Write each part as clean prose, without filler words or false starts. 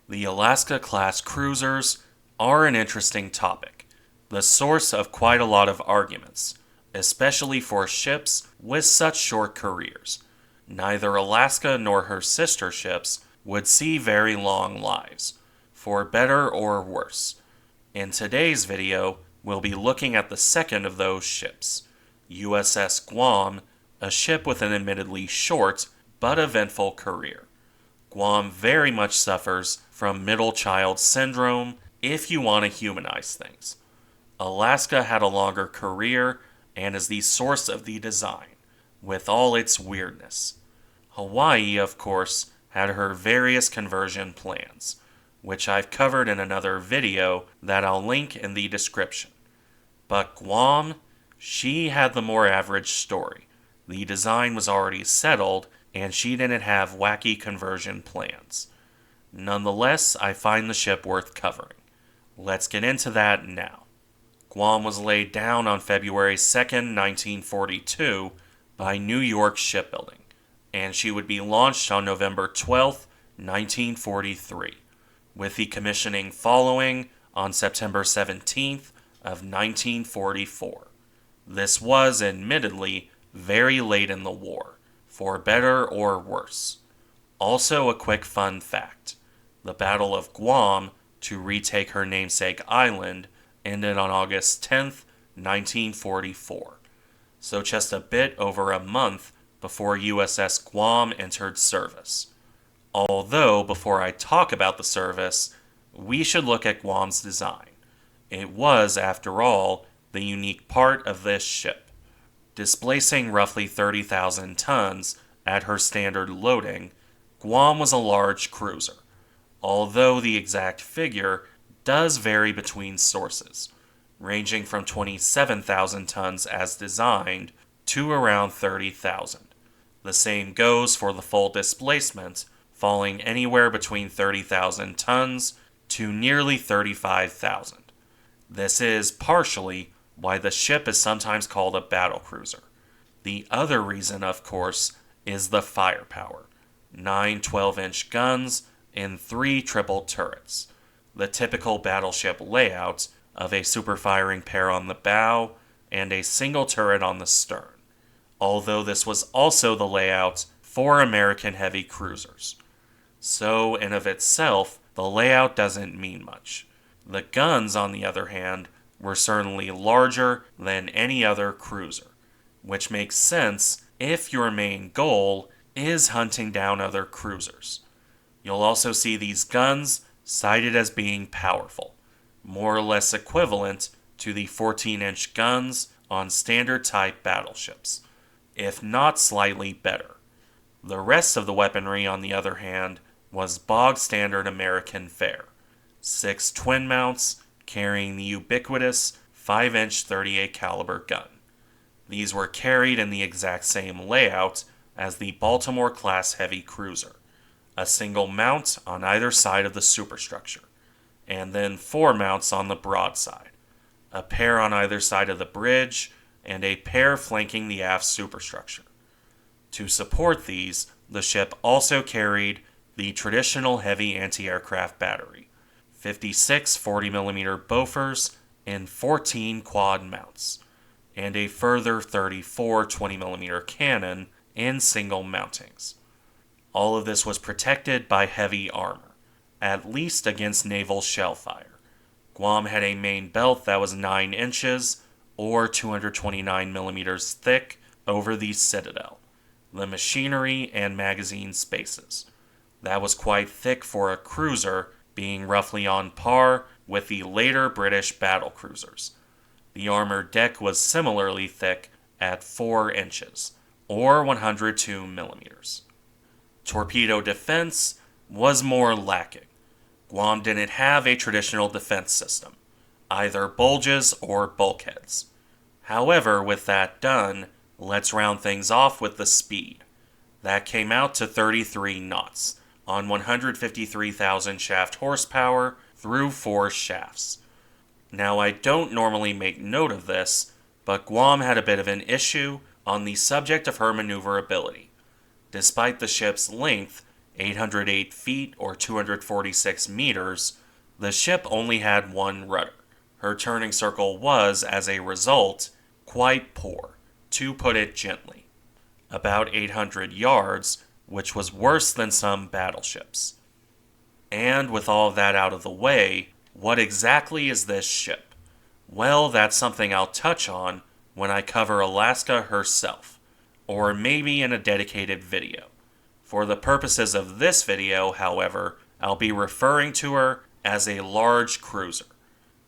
The Alaska-class cruisers are an interesting topic, the source of quite a lot of arguments, especially for ships with such short careers. Neither Alaska nor her sister ships would see very long lives, for better or worse. In today's video, we'll be looking at the second of those ships, USS Guam, a ship with an admittedly short but eventful career. Guam very much suffers from middle child syndrome if you want to humanize things. Alaska had a longer career and is the source of the design, with all its weirdness. Hawaii, of course, had her various conversion plans, which I've covered in another video that I'll link in the description. But Guam, she had the more average story. The design was already settled, and she didn't have wacky conversion plans. Nonetheless, I find the ship worth covering. Let's get into that now. Guam was laid down on February 2nd, 1942 by New York Shipbuilding, and she would be launched on November 12th, 1943, with the commissioning following on September 17th of 1944. This was, admittedly, very late in the war, for better or worse. Also a quick fun fact. The Battle of Guam, to retake her namesake island, ended on August 10th, 1944. So just a bit over a month before USS Guam entered service. Although, before I talk about the service, we should look at Guam's design. It was, after all, the unique part of this ship. Displacing roughly 30,000 tons at her standard loading, Guam was a large cruiser, although the exact figure does vary between sources, ranging from 27,000 tons as designed to around 30,000. The same goes for the full displacement, falling anywhere between 30,000 tons to nearly 35,000. This is partially why the ship is sometimes called a battlecruiser. The other reason, of course, is the firepower. 9 12-inch guns and 3 triple turrets. The typical battleship layout of a super-firing pair on the bow and a single turret on the stern. Although this was also the layout for American heavy cruisers. So, in of itself, the layout doesn't mean much. The guns, on the other hand, were certainly larger than any other cruiser, which makes sense if your main goal is hunting down other cruisers. You'll also see these guns cited as being powerful, more or less equivalent to the 14-inch guns on standard-type battleships, if not slightly better. The rest of the weaponry, on the other hand, was bog-standard American fare. 6 twin mounts, carrying the ubiquitous 5-inch 38 caliber gun. These were carried in the exact same layout as the Baltimore-class heavy cruiser, a single mount on either side of the superstructure, and then 4 mounts on the broadside, a pair on either side of the bridge, and a pair flanking the aft superstructure. To support these, the ship also carried the traditional heavy anti-aircraft battery, 56 40mm Bofors, and 14 quad mounts, and a further 34 20mm cannon in single mountings. All of this was protected by heavy armor, at least against naval shell fire. Guam had a main belt that was 9 inches, or 229mm thick, over the citadel, the machinery and magazine spaces. That was quite thick for a cruiser, being roughly on par with the later British battlecruisers. The armored deck was similarly thick at 4 inches, or 102mm. Torpedo defense was more lacking. Guam didn't have a traditional defense system, either bulges or bulkheads. However, with that done, let's round things off with the speed. That came out to 33 knots, on 153,000 shaft horsepower through 4 shafts. Now, I don't normally make note of this, but Guam had a bit of an issue on the subject of her maneuverability. Despite the ship's length, 808 feet or 246 meters, the ship only had one rudder. Her turning circle was, as a result, quite poor, to put it gently. About 800 yards, which was worse than some battleships. And with all of that out of the way, what exactly is this ship? Well, that's something I'll touch on when I cover Alaska herself, or maybe in a dedicated video. For the purposes of this video, however, I'll be referring to her as a large cruiser.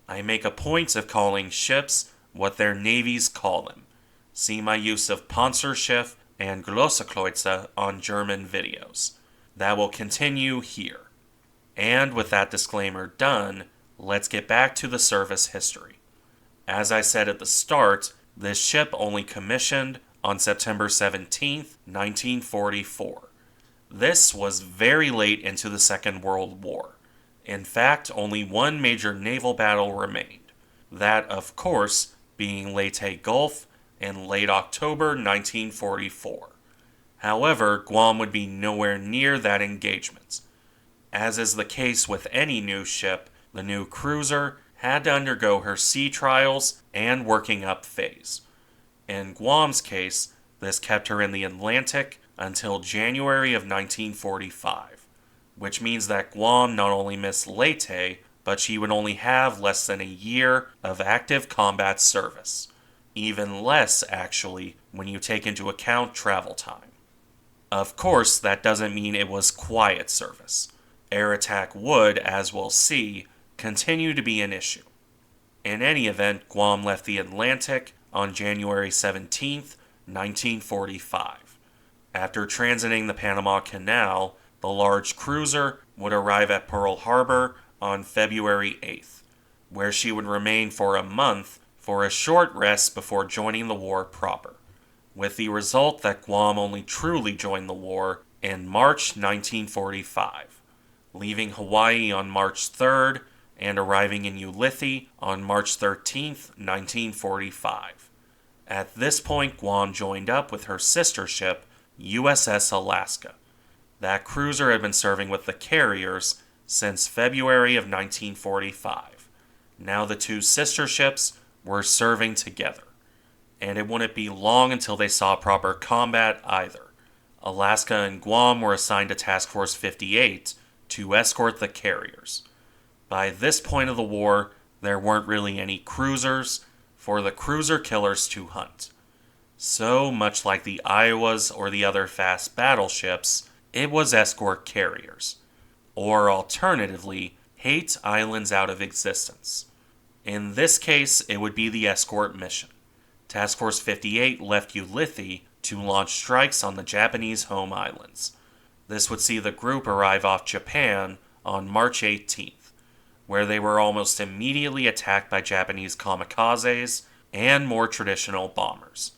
I make a point of calling ships what their navies call them. See my use of Panzerschiff and Große on German videos. That will continue here. And with that disclaimer done, let's get back to the service history. As I said at the start, this ship only commissioned on September 17, 1944. This was very late into the Second World War. In fact, only one major naval battle remained. That, of course, being Leyte Gulf in late October 1944. However, Guam would be nowhere near that engagement. As is the case with any new ship, the new cruiser had to undergo her sea trials and working up phase. In Guam's case, this kept her in the Atlantic until January of 1945, which means that Guam not only missed Leyte, but she would only have less than a year of active combat service. Even less, actually, when you take into account travel time. Of course, that doesn't mean it was quiet service. Air attack would, as we'll see, continue to be an issue. In any event, Guam left the Atlantic on January 17, 1945. After transiting the Panama Canal, the large cruiser would arrive at Pearl Harbor on February 8th, where she would remain for a month for a short rest before joining the war proper, with the result that Guam only truly joined the war in March 1945, leaving Hawaii on March 3rd and arriving in Ulithi on March 13, 1945. At this point, Guam joined up with her sister ship, USS Alaska. That cruiser had been serving with the carriers since February of 1945. Now the two sister ships were serving together, and it wouldn't be long until they saw proper combat either. Alaska and Guam were assigned to Task Force 58 to escort the carriers. By this point of the war, there weren't really any cruisers for the cruiser killers to hunt. So, much like the Iowas or the other fast battleships, it was escort carriers. Or alternatively, hate islands out of existence. In this case, it would be the escort mission. Task Force 58 left Ulithi to launch strikes on the Japanese home islands. This would see the group arrive off Japan on March 18th, where they were almost immediately attacked by Japanese kamikazes and more traditional bombers.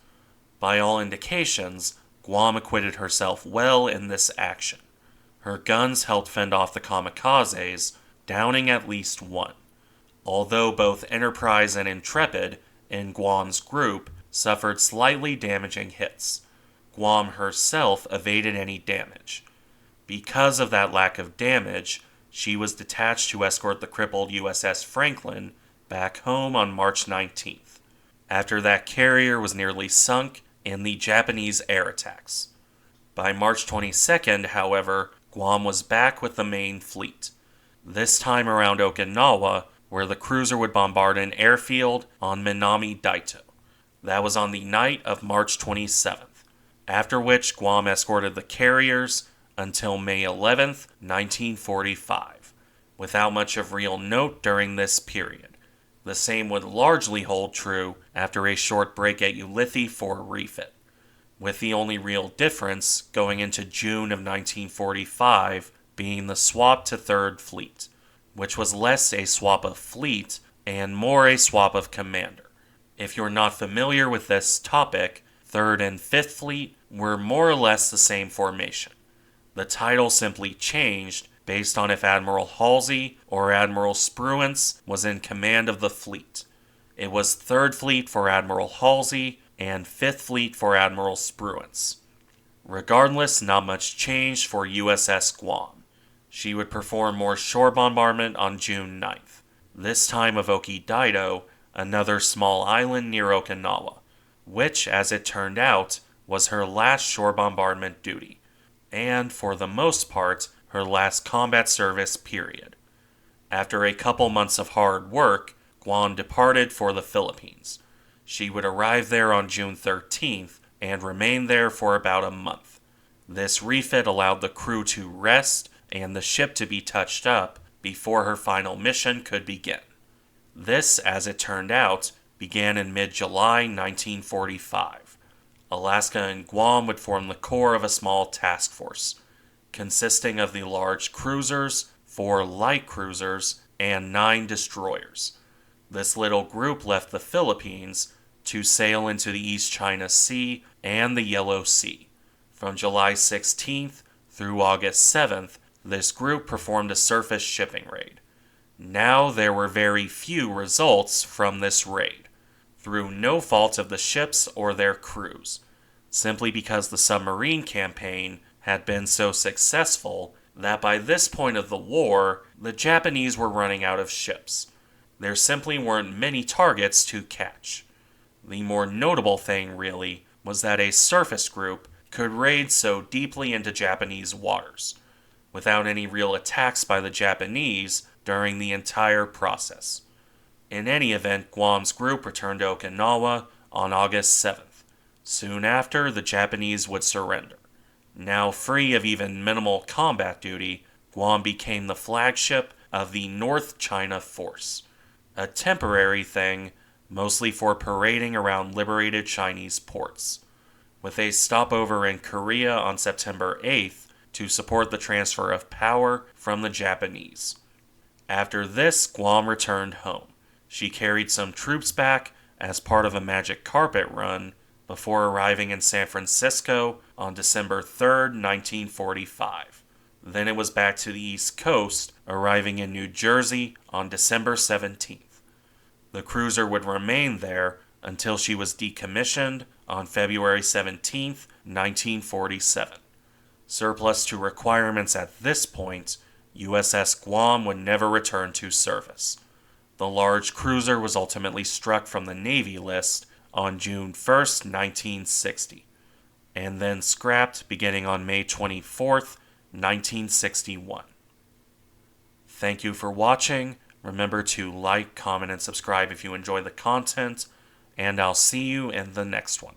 By all indications, Guam acquitted herself well in this action. Her guns helped fend off the kamikazes, downing at least one, although both Enterprise and Intrepid in Guam's group suffered slightly damaging hits. Guam herself evaded any damage. Because of that lack of damage, she was detached to escort the crippled USS Franklin back home on March 19th, after that carrier was nearly sunk in the Japanese air attacks. By March 22nd, however, Guam was back with the main fleet, this time around Okinawa, where the cruiser would bombard an airfield on Minami Daito. That was on the night of March 27th, after which Guam escorted the carriers until May 11th, 1945, without much of real note during this period. The same would largely hold true after a short break at Ulithi for a refit, with the only real difference going into June of 1945 being the swap to 3rd Fleet, which was less a swap of fleet and more a swap of commander. If you're not familiar with this topic, 3rd and 5th Fleet were more or less the same formation. The title simply changed based on if Admiral Halsey or Admiral Spruance was in command of the fleet. It was 3rd Fleet for Admiral Halsey and 5th Fleet for Admiral Spruance. Regardless, not much changed for USS Guam. She would perform more shore bombardment on June 9th, this time of Okinawa, another small island near Okinawa, which, as it turned out, was her last shore bombardment duty, and, for the most part, her last combat service period. After a couple months of hard work, Guam departed for the Philippines. She would arrive there on June 13th and remain there for about a month. This refit allowed the crew to rest and the ship to be touched up before her final mission could begin. This, as it turned out, began in mid-July 1945. Alaska and Guam would form the core of a small task force, consisting of the large cruisers, 4 light cruisers, and 9 destroyers. This little group left the Philippines to sail into the East China Sea and the Yellow Sea. From July 16th through August 7th, this group performed a surface shipping raid. Now there were very few results from this raid, through no fault of the ships or their crews, simply because the submarine campaign had been so successful that by this point of the war, the Japanese were running out of ships. There simply weren't many targets to catch. The more notable thing, really, was that a surface group could raid so deeply into Japanese waters, without any real attacks by the Japanese during the entire process. In any event, Guam's group returned to Okinawa on August 7th. Soon after, the Japanese would surrender. Now free of even minimal combat duty, Guam became the flagship of the North China Force, a temporary thing, mostly for parading around liberated Chinese ports, with a stopover in Korea on September 8th to support the transfer of power from the Japanese. After this, Guam returned home. She carried some troops back as part of a magic carpet run before arriving in San Francisco on December 3rd, 1945. Then it was back to the East Coast, arriving in New Jersey on December 17th. The cruiser would remain there until she was decommissioned on February 17th, 1947. Surplus to requirements at this point, USS Guam would never return to service. The large cruiser was ultimately struck from the Navy list on June 1st, 1960, and then scrapped beginning on May 24th, 1961. Thank you for watching. Remember to like, comment, and subscribe if you enjoy the content, and I'll see you in the next one.